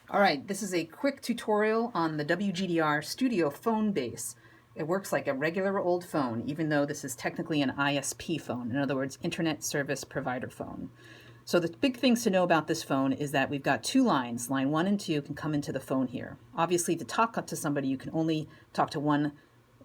All right, this is a quick tutorial on the WGDR studio phone base. It works like a regular old phone, even though this is technically an ISP phone, in other words, Internet Service Provider phone. So the big things to know about this phone is that we've got two lines. Line 1 and 2 can come into the phone here. Obviously, to talk up to somebody, you can only talk to one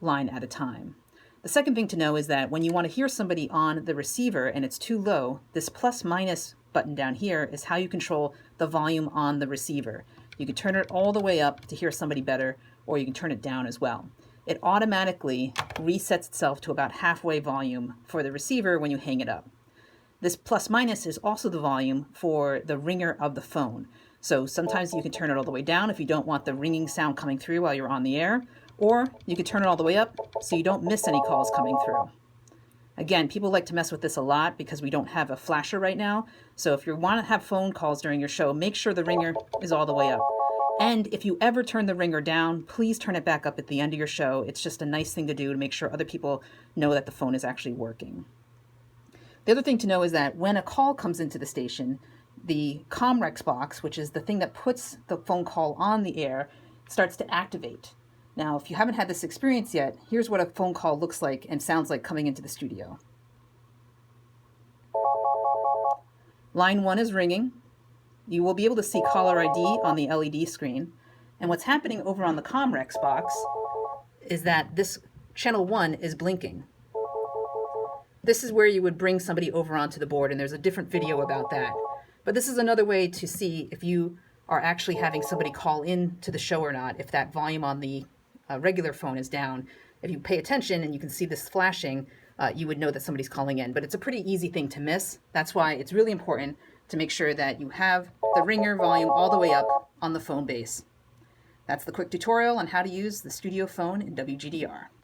line at a time. The second thing to know is that when you want to hear somebody on the receiver and it's too low, this plus minus button down here is how you control the volume on the receiver. You can turn it all the way up to hear somebody better, or you can turn it down as well. It automatically resets itself to about halfway volume for the receiver when you hang it up. This plus minus is also the volume for the ringer of the phone. So sometimes you can turn it all the way down if you don't want the ringing sound coming through while you're on the air, or you can turn it all the way up so you don't miss any calls coming through. Again, people like to mess with this a lot because we don't have a flasher right now. So if you want to have phone calls during your show, make sure the ringer is all the way up. And if you ever turn the ringer down, please turn it back up at the end of your show. It's just a nice thing to do to make sure other people know that the phone is actually working. The other thing to know is that when a call comes into the station, the Comrex box, which is the thing that puts the phone call on the air, starts to activate. Now, if you haven't had this experience yet, here's what a phone call looks like and sounds like coming into the studio. Line 1 is ringing. You will be able to see caller ID on the LED screen. And what's happening over on the Comrex box is that this channel 1 is blinking. This is where you would bring somebody over onto the board, and there's a different video about that. But this is another way to see if you are actually having somebody call in to the show or not, if that volume on the regular phone is down. If you pay attention and you can see this flashing, you would know that somebody's calling in. But it's a pretty easy thing to miss. That's why it's really important to make sure that you have the ringer volume all the way up on the phone base. That's the quick tutorial on how to use the studio phone in WGDR.